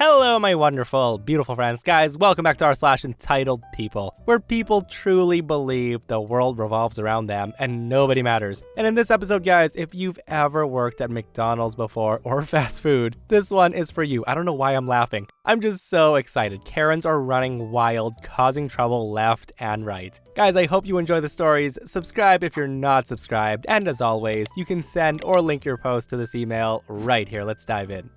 Hello, my wonderful, beautiful friends. Guys, welcome back to r/EntitledPeople, where people truly believe the world revolves around them and nobody matters. And in this episode, guys, if you've ever worked at McDonald's before or fast food, this one is for you. I don't know why I'm laughing. I'm just so excited. Karens are running wild, causing trouble left and right. Guys, I hope you enjoy the stories. Subscribe if you're not subscribed. And as always, you can send or link your post to this email right here. Let's dive in.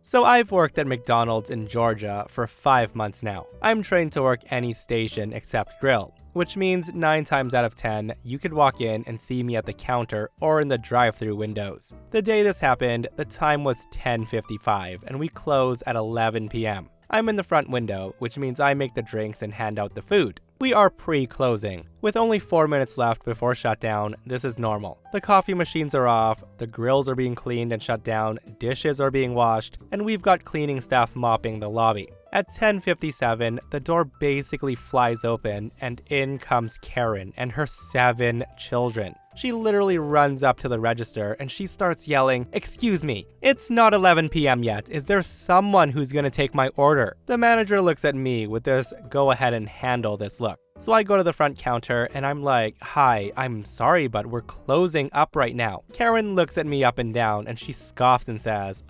So I've worked at McDonald's in Georgia for 5 months now. I'm trained to work any station except grill, which means 9 times out of 10, you could walk in and see me at the counter or in the drive-thru windows. The day this happened, the time was 10:55 and we close at 11 p.m. I'm in the front window, which means I make the drinks and hand out the food. We are pre-closing. With only 4 minutes left before shutdown, this is normal. The coffee machines are off, the grills are being cleaned and shut down, dishes are being washed, and we've got cleaning staff mopping the lobby. At 10:57, the door basically flies open and in comes Karen and her 7 children. She literally runs up to the register and she starts yelling, "Excuse me, it's not 11 p.m. yet. Is there someone who's gonna take my order?" The manager looks at me with this "go ahead and handle this" look. So I go to the front counter and I'm like, "Hi, I'm sorry, but we're closing up right now." Karen looks at me up and down and she scoffs and says,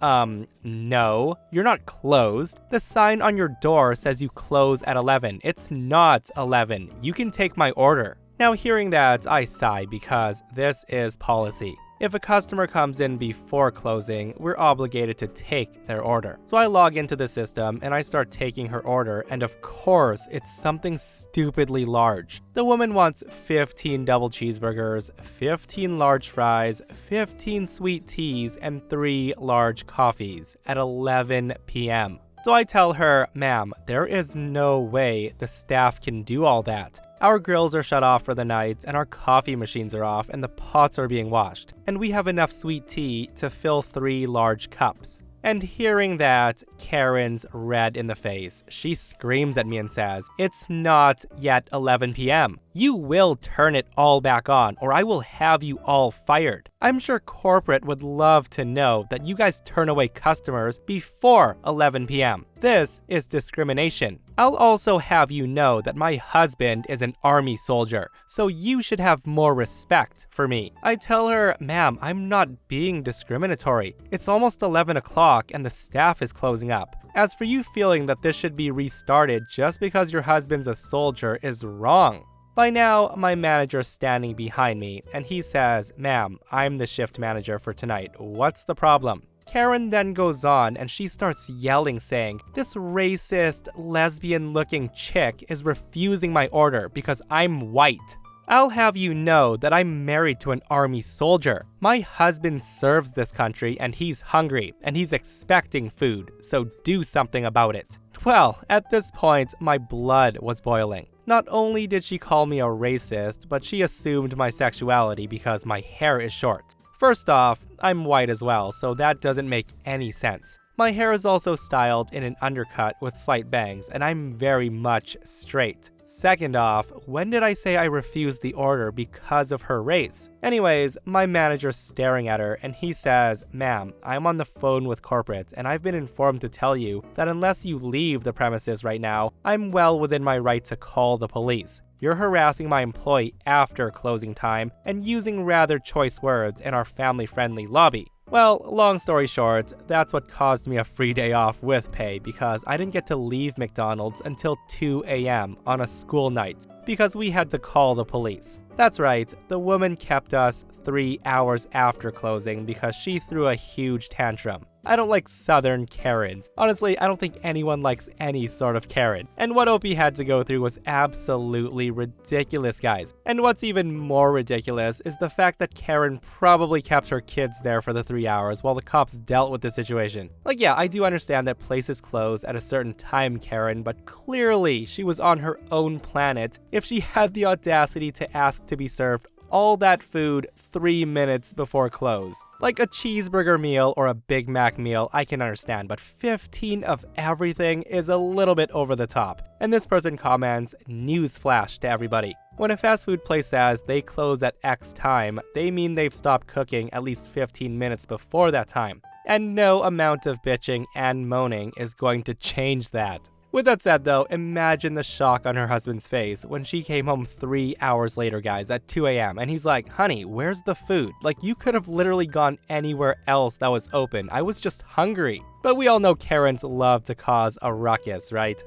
no, you're not closed. The sign on your door says you close at 11. It's not 11. You can take my order." Now hearing that, I sigh because this is policy. If a customer comes in before closing, we're obligated to take their order. So I log into the system and I start taking her order, and of course, it's something stupidly large. The woman wants 15 double cheeseburgers, 15 large fries, 15 sweet teas, and 3 large coffees at 11 p.m. So I tell her, "Ma'am, there is no way the staff can do all that. Our grills are shut off for the night, and our coffee machines are off, and the pots are being washed. And we have enough sweet tea to fill 3 large cups." And hearing that, Karen's red in the face. She screams at me and says, "It's not yet 11 p.m. You will turn it all back on, or I will have you all fired." I'm sure corporate would love to know that you guys turn away customers before 11 p.m. This is discrimination. I'll also have you know that my husband is an army soldier, so you should have more respect for me. I tell her, "Ma'am, I'm not being discriminatory. It's almost 11 o'clock and the staff is closing up. As for you feeling that this should be restarted just because your husband's a soldier is wrong." By now, my manager's standing behind me, and he says, "Ma'am, I'm the shift manager for tonight. What's the problem?" Karen then goes on and she starts yelling, saying, "This racist, lesbian-looking chick is refusing my order because I'm white. I'll have you know that I'm married to an army soldier. My husband serves this country and he's hungry and he's expecting food, so do something about it." Well, at this point, my blood was boiling. Not only did she call me a racist, but she assumed my sexuality because my hair is short. First off, I'm white as well, so that doesn't make any sense. My hair is also styled in an undercut with slight bangs, and I'm very much straight. Second off, when did I say I refused the order because of her race? Anyways, my manager's staring at her and he says, "Ma'am, I'm on the phone with corporate and I've been informed to tell you that unless you leave the premises right now, I'm well within my right to call the police. You're harassing my employee after closing time and using rather choice words in our family-friendly lobby." Well, long story short, that's what caused me a free day off with pay because I didn't get to leave McDonald's until 2 a.m. on a school night because we had to call the police. That's right, the woman kept us 3 hours after closing because she threw a huge tantrum. I don't like Southern Karens. Honestly, I don't think anyone likes any sort of Karen. And what OP had to go through was absolutely ridiculous, guys. And what's even more ridiculous is the fact that Karen probably kept her kids there for the 3 hours while the cops dealt with the situation. Like, yeah, I do understand that places close at a certain time, Karen, but clearly she was on her own planet if she had the audacity to ask to be served all that food 3 minutes before close. Like a cheeseburger meal or a Big Mac meal, I can understand, but 15 of everything is a little bit over the top. And this person comments, "Newsflash to everybody. When a fast food place says they close at X time, they mean they've stopped cooking at least 15 minutes before that time. And no amount of bitching and moaning is going to change that. With that said though, imagine the shock on her husband's face when she came home 3 hours later, guys, at 2 a.m. and he's like, honey, where's the food? Like, you could have literally gone anywhere else that was open. I was just hungry. But we all know Karens love to cause a ruckus, right?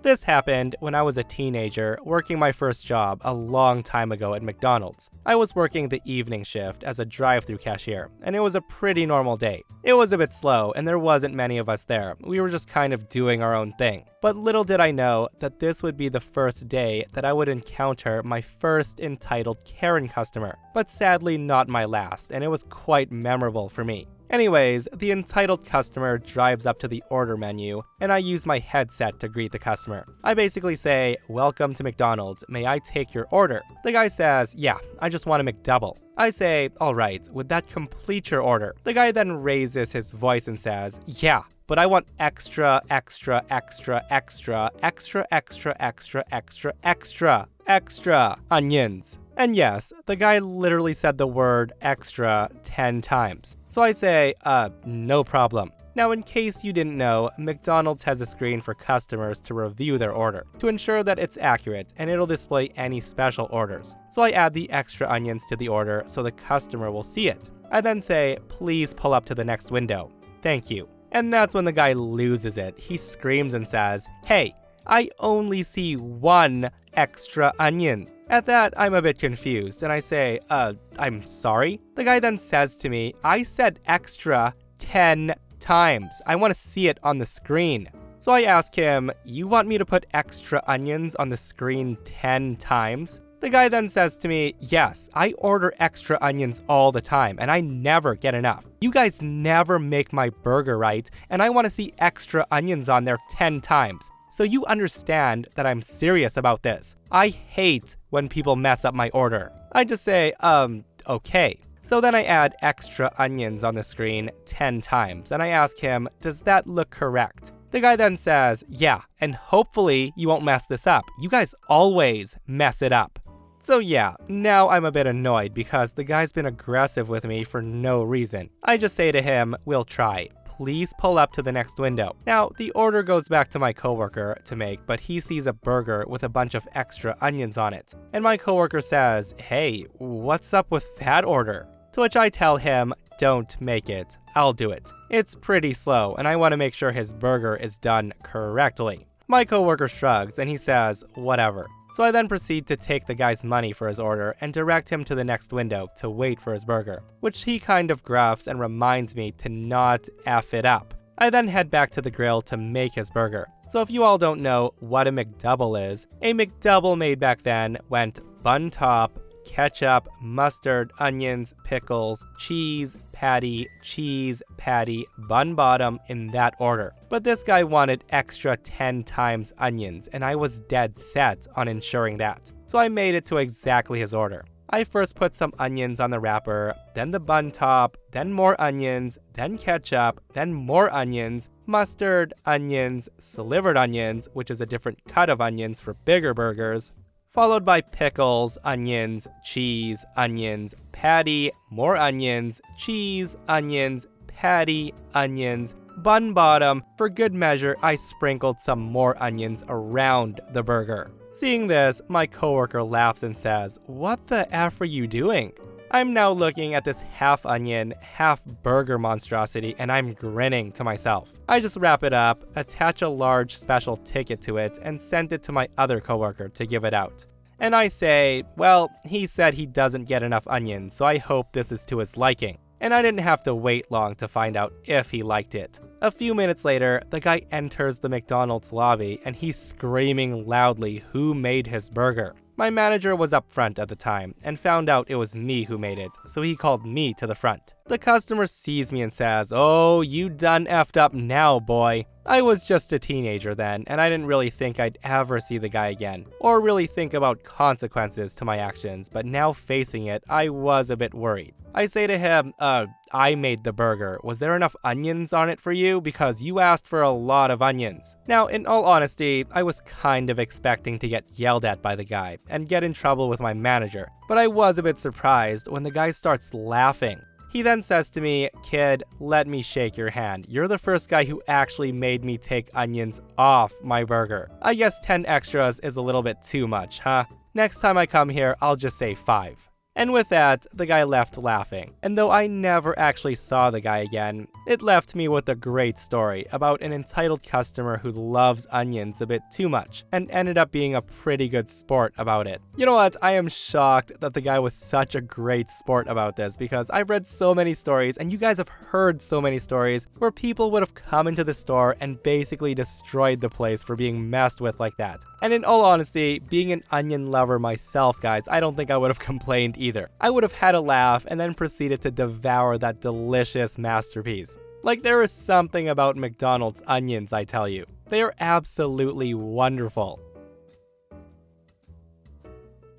This happened when I was a teenager working my first job a long time ago at McDonald's. I was working the evening shift as a drive-thru cashier, and it was a pretty normal day. It was a bit slow, and there wasn't many of us there. We were just kind of doing our own thing. But little did I know that this would be the first day that I would encounter my first entitled Karen customer, but sadly not my last, and it was quite memorable for me. Anyways, the entitled customer drives up to the order menu, and I use my headset to greet the customer. I basically say, welcome to McDonald's, may I take your order? The guy says, yeah, I just want a McDouble. I say, alright, would that complete your order? The guy then raises his voice and says, yeah, but I want extra, extra, extra, extra, extra, extra, extra, extra, extra, extra onions. And yes, the guy literally said the word extra 10 times. So I say, no problem. Now, in case you didn't know, McDonald's has a screen for customers to review their order to ensure that it's accurate, and it'll display any special orders. So I add the extra onions to the order so the customer will see it. I then say, please pull up to the next window. Thank you. And that's when the guy loses it. He screams and says, hey, I only see one extra onion. At that, I'm a bit confused, and I say, I'm sorry? The guy then says to me, I said extra 10 times. I want to see it on the screen. So I ask him, you want me to put extra onions on the screen 10 times? The guy then says to me, yes, I order extra onions all the time, and I never get enough. You guys never make my burger right, and I want to see extra onions on there 10 times. So you understand that I'm serious about this. I hate when people mess up my order. I just say, okay. So then I add extra onions on the screen 10 times, and I ask him, does that look correct? The guy then says, yeah, and hopefully you won't mess this up. You guys always mess it up. So yeah, now I'm a bit annoyed because the guy's been aggressive with me for no reason. I just say to him, we'll try. Please pull up to the next window. Now, the order goes back to my coworker to make, but he sees a burger with a bunch of extra onions on it. And my coworker says, hey, what's up with that order? To which I tell him, don't make it. I'll do it. It's pretty slow, and I want to make sure his burger is done correctly. My coworker shrugs, and he says, whatever. So I then proceed to take the guy's money for his order and direct him to the next window to wait for his burger, which he kind of gruffs and reminds me to not F it up. I then head back to the grill to make his burger. So if you all don't know what a McDouble is, a McDouble made back then went bun top, ketchup, mustard, onions, pickles, cheese, patty, bun bottom in that order. But this guy wanted extra 10 times onions, and I was dead set on ensuring that. So I made it to exactly his order. I first put some onions on the wrapper, then the bun top, then more onions, then ketchup, then more onions, mustard, onions, slivered onions, which is a different cut of onions for bigger burgers, followed by pickles, onions, cheese, onions, patty, more onions, cheese, onions, patty, onions, bun bottom. For good measure, I sprinkled some more onions around the burger. Seeing this, my coworker laughs and says, what the F are you doing? I'm now looking at this half onion, half burger monstrosity, and I'm grinning to myself. I just wrap it up, attach a large special ticket to it, and send it to my other coworker to give it out. And I say, well, he said he doesn't get enough onions, so I hope this is to his liking. And I didn't have to wait long to find out if he liked it. A few minutes later, the guy enters the McDonald's lobby and he's screaming loudly who made his burger. My manager was up front at the time and found out it was me who made it, so he called me to the front. The customer sees me and says, "Oh, you done effed up now, boy." I was just a teenager then, and I didn't really think I'd ever see the guy again, or really think about consequences to my actions, but now facing it, I was a bit worried. I say to him, I made the burger. Was there enough onions on it for you? Because you asked for a lot of onions. Now, in all honesty, I was kind of expecting to get yelled at by the guy and get in trouble with my manager, but I was a bit surprised when the guy starts laughing. He then says to me, "Kid, let me shake your hand. You're the first guy who actually made me take onions off my burger. I guess 10 extras is a little bit too much, huh? Next time I come here, I'll just say 5. And with that, the guy left laughing. And though I never actually saw the guy again, it left me with a great story about an entitled customer who loves onions a bit too much and ended up being a pretty good sport about it. You know what? I am shocked that the guy was such a great sport about this because I've read so many stories and you guys have heard so many stories where people would have come into the store and basically destroyed the place for being messed with like that. And in all honesty, being an onion lover myself, guys, I don't think I would have complained either. I would have had a laugh and then proceeded to devour that delicious masterpiece. Like, there is something about McDonald's onions, I tell you. They are absolutely wonderful.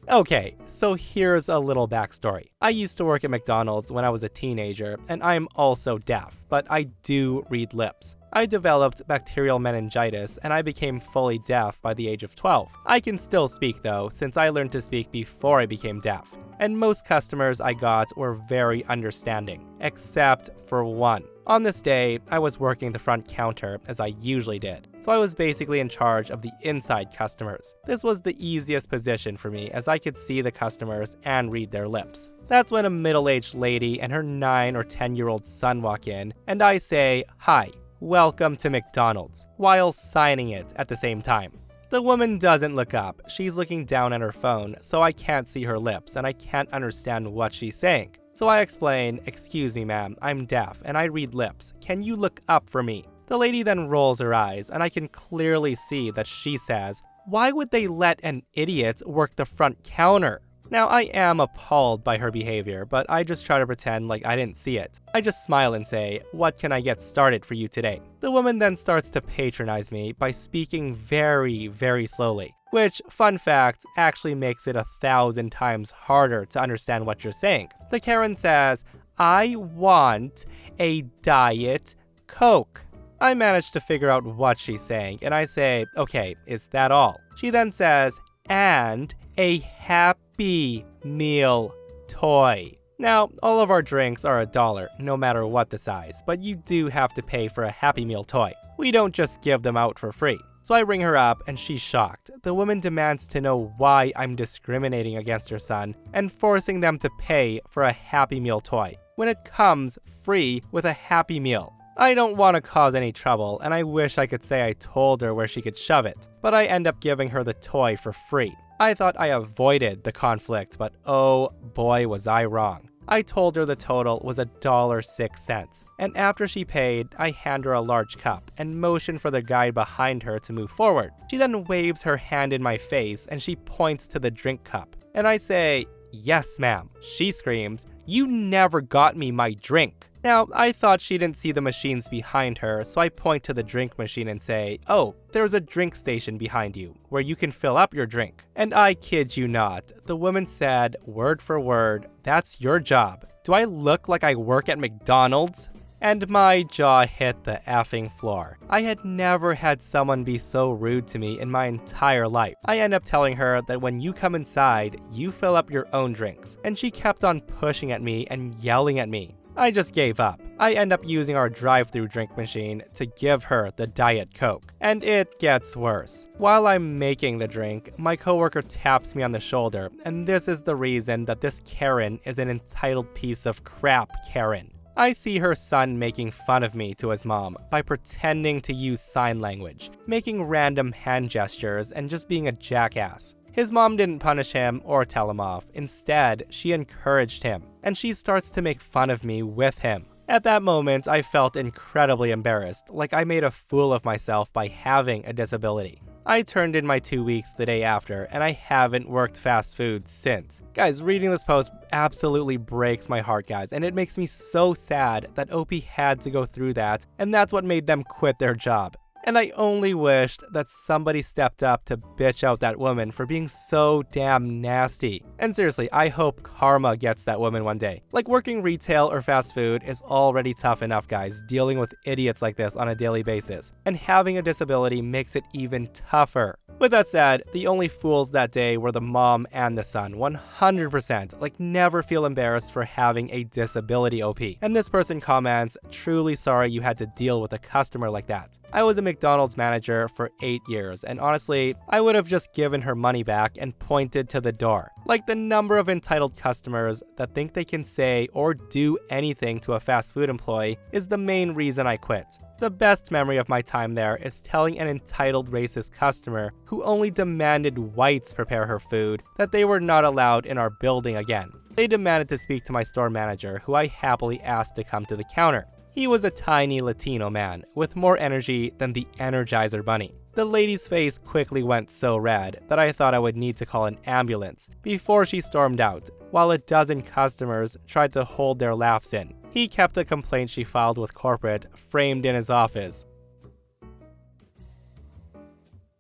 Okay, so here's a little backstory. I used to work at McDonald's when I was a teenager, and I am also deaf, but I do read lips. I developed bacterial meningitis, and I became fully deaf by the age of 12. I can still speak though, since I learned to speak before I became deaf. And most customers I got were very understanding, except for one. On this day, I was working the front counter, as I usually did, so I was basically in charge of the inside customers. This was the easiest position for me, as I could see the customers and read their lips. That's when a middle-aged lady and her 9 or 10-year-old son walk in, and I say, "Hi, welcome to McDonald's," while signing it at the same time. The woman doesn't look up. She's looking down at her phone, so I can't see her lips, and I can't understand what she's saying. So I explain, "Excuse me, ma'am, I'm deaf, and I read lips. Can you look up for me?" The lady then rolls her eyes, and I can clearly see that she says, "Why would they let an idiot work the front counter?" Now, I am appalled by her behavior, but I just try to pretend like I didn't see it. I just smile and say, "What can I get started for you today?" The woman then starts to patronize me by speaking very, very slowly, which, fun fact, actually makes it 1,000 times harder to understand what you're saying. The Karen says, "I want a Diet Coke." I manage to figure out what she's saying, and I say, "Okay, is that all?" She then says, "And a Happy Meal toy." Now, all of our drinks are $1, no matter what the size, but you do have to pay for a Happy Meal toy. We don't just give them out for free. So I ring her up and she's shocked. The woman demands to know why I'm discriminating against her son and forcing them to pay for a Happy Meal toy when it comes free with a Happy Meal. I don't want to cause any trouble, and I wish I could say I told her where she could shove it, but I end up giving her the toy for free. I thought I avoided the conflict, but oh boy was I wrong. I told her the total was $1.06, and after she paid, I hand her a large cup and motion for the guy behind her to move forward. She then waves her hand in my face and she points to the drink cup, and I say, "Yes, ma'am." She screams, "You never got me my drink." Now, I thought she didn't see the machines behind her, so I point to the drink machine and say, "Oh, there's a drink station behind you, where you can fill up your drink." And I kid you not, the woman said, word for word, "That's your job. Do I look like I work at McDonald's?" And my jaw hit the effing floor. I had never had someone be so rude to me in my entire life. I end up telling her that when you come inside, you fill up your own drinks, and she kept on pushing at me and yelling at me. I just gave up. I end up using our drive-thru drink machine to give her the Diet Coke. And it gets worse. While I'm making the drink, my coworker taps me on the shoulder, and this is the reason that this Karen is an entitled piece of crap Karen. I see her son making fun of me to his mom by pretending to use sign language, making random hand gestures, and just being a jackass. His mom didn't punish him or tell him off. Instead, she encouraged him, and she starts to make fun of me with him. At that moment, I felt incredibly embarrassed, like I made a fool of myself by having a disability. I turned in my 2 weeks the day after, and I haven't worked fast food since. Guys, reading this post absolutely breaks my heart, guys, and it makes me so sad that OP had to go through that, and that's what made them quit their job. And I only wished that somebody stepped up to bitch out that woman for being so damn nasty. And seriously, I hope karma gets that woman one day. Like, working retail or fast food is already tough enough, guys, dealing with idiots like this on a daily basis. And having a disability makes it even tougher. With that said, the only fools that day were the mom and the son, 100%. Like, never feel embarrassed for having a disability, OP. And this person comments, truly sorry you had to deal with a customer like that. I was a McDonald's manager for 8 years, and honestly, I would have just given her money back and pointed to the door. Like, the number of entitled customers that think they can say or do anything to a fast food employee is the main reason I quit. The best memory of my time there is telling an entitled racist customer who only demanded whites prepare her food that they were not allowed in our building again. They demanded to speak to my store manager, who I happily asked to come to the counter. He was a tiny Latino man with more energy than the Energizer Bunny. The lady's face quickly went so red that I thought I would need to call an ambulance before she stormed out, while a dozen customers tried to hold their laughs in. He kept the complaint she filed with corporate framed in his office.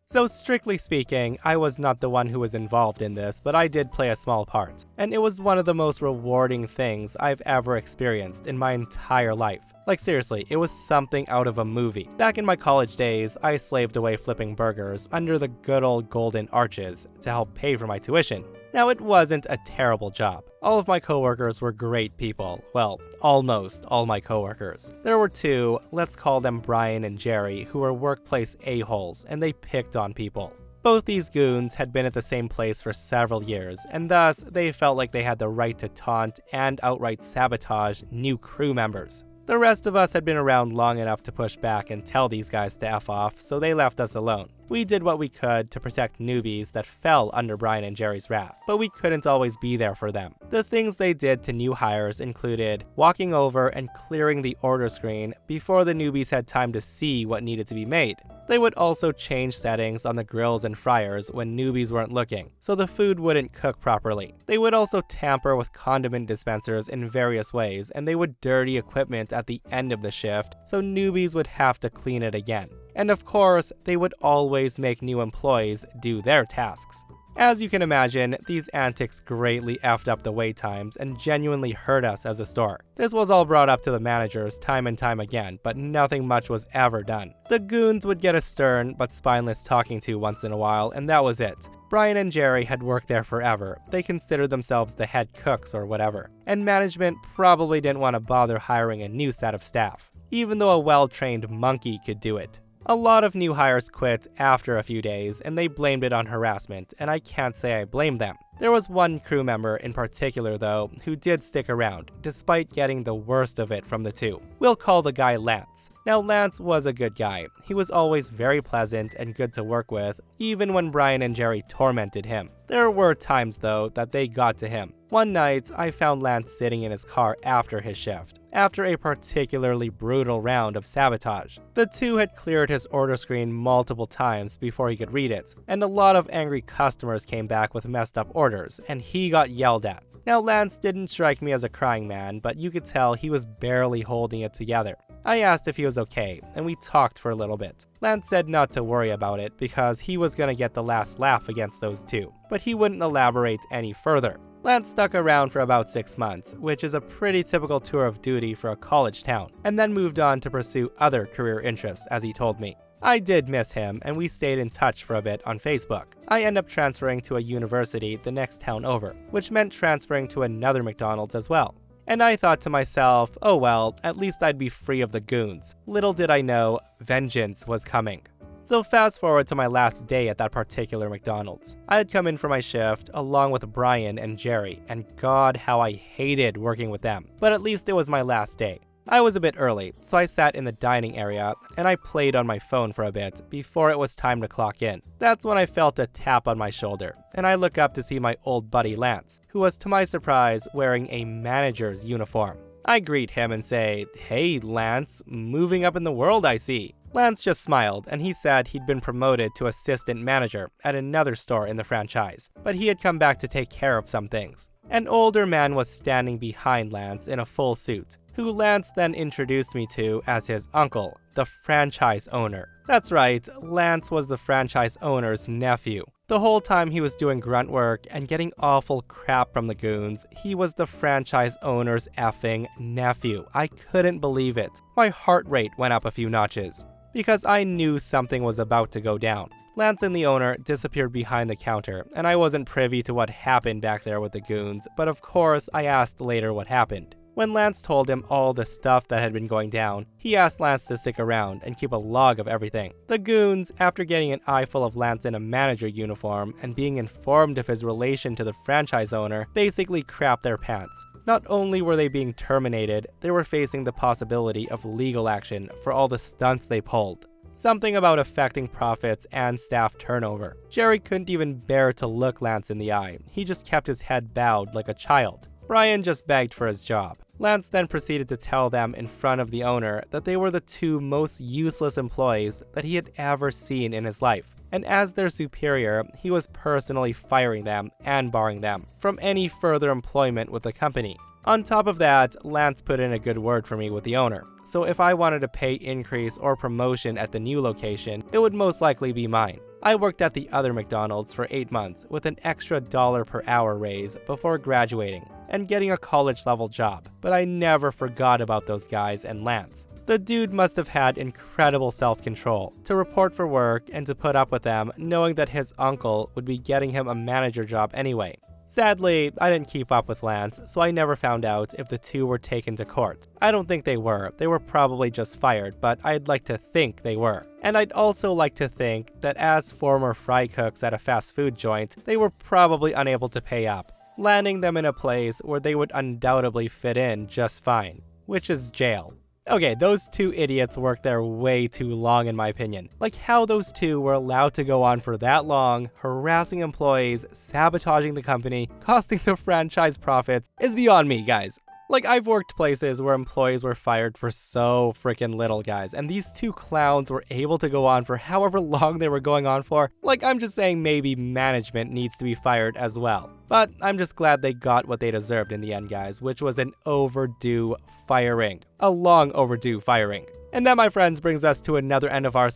So strictly speaking, I was not the one who was involved in this, but I did play a small part. And it was one of the most rewarding things I've ever experienced in my entire life. Like, seriously, it was something out of a movie. Back in my college days, I slaved away flipping burgers under the good old golden arches to help pay for my tuition. Now, it wasn't a terrible job. All of my coworkers were great people. Well, almost all my coworkers. There were two, let's call them Brian and Jerry, who were workplace a-holes, and they picked on people. Both these goons had been at the same place for several years, and thus they felt like they had the right to taunt and outright sabotage new crew members. The rest of us had been around long enough to push back and tell these guys to F off, so they left us alone. We did what we could to protect newbies that fell under Brian and Jerry's wrath, but we couldn't always be there for them. The things they did to new hires included walking over and clearing the order screen before the newbies had time to see what needed to be made. They would also change settings on the grills and fryers when newbies weren't looking, so the food wouldn't cook properly. They would also tamper with condiment dispensers in various ways, and they would dirty equipment at the end of the shift, so newbies would have to clean it again. And of course, they would always make new employees do their tasks. As you can imagine, these antics greatly effed up the wait times and genuinely hurt us as a store. This was all brought up to the managers time and time again, but nothing much was ever done. The goons would get a stern but spineless talking to once in a while, and that was it. Brian and Jerry had worked there forever. They considered themselves the head cooks or whatever, and management probably didn't want to bother hiring a new set of staff, even though a well-trained monkey could do it. A lot of new hires quit after a few days, and they blamed it on harassment, and I can't say I blame them. There was one crew member in particular, though, who did stick around, despite getting the worst of it from the two. We'll call the guy Lance. Now, Lance was a good guy. He was always very pleasant and good to work with, even when Brian and Jerry tormented him. There were times, though, that they got to him. One night, I found Lance sitting in his car after his shift, after a particularly brutal round of sabotage. The two had cleared his order screen multiple times before he could read it, and a lot of angry customers came back with messed up orders, and he got yelled at. Now, Lance didn't strike me as a crying man, but you could tell he was barely holding it together. I asked if he was okay, and we talked for a little bit. Lance said not to worry about it because he was gonna get the last laugh against those two, but he wouldn't elaborate any further. Lance stuck around for about 6 months, which is a pretty typical tour of duty for a college town, and then moved on to pursue other career interests, as he told me. I did miss him, and we stayed in touch for a bit on Facebook. I ended up transferring to a university the next town over, which meant transferring to another McDonald's as well. And I thought to myself, oh well, at least I'd be free of the goons. Little did I know, vengeance was coming. So fast forward to my last day at that particular McDonald's. I had come in for my shift along with Brian and Jerry, and God, how I hated working with them. But at least it was my last day. I was a bit early, so I sat in the dining area and I played on my phone for a bit before it was time to clock in. That's when I felt a tap on my shoulder, and I look up to see my old buddy Lance, who was to my surprise wearing a manager's uniform. I greet him and say, "Hey Lance, moving up in the world I see." Lance just smiled, and he said he'd been promoted to assistant manager at another store in the franchise, but he had come back to take care of some things. An older man was standing behind Lance in a full suit, who Lance then introduced me to as his uncle, the franchise owner. That's right, Lance was the franchise owner's nephew. The whole time he was doing grunt work and getting awful crap from the goons, he was the franchise owner's effing nephew. I couldn't believe it. My heart rate went up a few notches, because I knew something was about to go down. Lance and the owner disappeared behind the counter, and I wasn't privy to what happened back there with the goons, but of course I asked later what happened. When Lance told him all the stuff that had been going down, he asked Lance to stick around and keep a log of everything. The goons, after getting an eyeful of Lance in a manager uniform and being informed of his relation to the franchise owner, basically crapped their pants. Not only were they being terminated, they were facing the possibility of legal action for all the stunts they pulled. Something about affecting profits and staff turnover. Jerry couldn't even bear to look Lance in the eye. He just kept his head bowed like a child. Brian just begged for his job. Lance then proceeded to tell them in front of the owner that they were the two most useless employees that he had ever seen in his life. And as their superior, he was personally firing them and barring them from any further employment with the company. On top of that, Lance put in a good word for me with the owner. So if I wanted a pay increase or promotion at the new location, it would most likely be mine. I worked at the other McDonald's for 8 months with an extra $1 per hour raise before graduating and getting a college-level job, but I never forgot about those guys and Lance. The dude must have had incredible self-control to report for work and to put up with them, knowing that his uncle would be getting him a manager job anyway. Sadly, I didn't keep up with Lance, so I never found out if the two were taken to court. I don't think they were probably just fired, but I'd like to think they were. And I'd also like to think that as former fry cooks at a fast food joint, they were probably unable to pay up, landing them in a place where they would undoubtedly fit in just fine, which is jail. Okay, those two idiots worked there way too long in my opinion. Like how those two were allowed to go on for that long, harassing employees, sabotaging the company, costing the franchise profits, is beyond me, guys. Like, I've worked places where employees were fired for so freaking little, guys, and these two clowns were able to go on for however long they were going on for. Like, I'm just saying maybe management needs to be fired as well. But I'm just glad they got what they deserved in the end, guys, which was an overdue firing. A long overdue firing. And that, my friends, brings us to another end of r/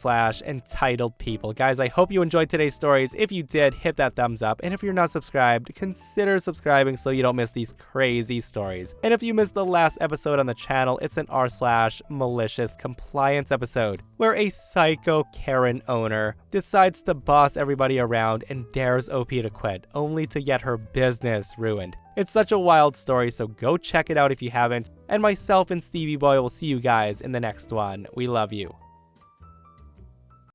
entitled people. Guys, I hope you enjoyed today's stories. If you did, hit that thumbs up. And if you're not subscribed, consider subscribing so you don't miss these crazy stories. And if you missed the last episode on the channel, it's an r/ malicious compliance episode, where a psycho Karen owner decides to boss everybody around and dares OP to quit, only to get her business ruined. It's such a wild story, so go check it out if you haven't. And myself and Stevie Boy will see you guys in the next one. We love you.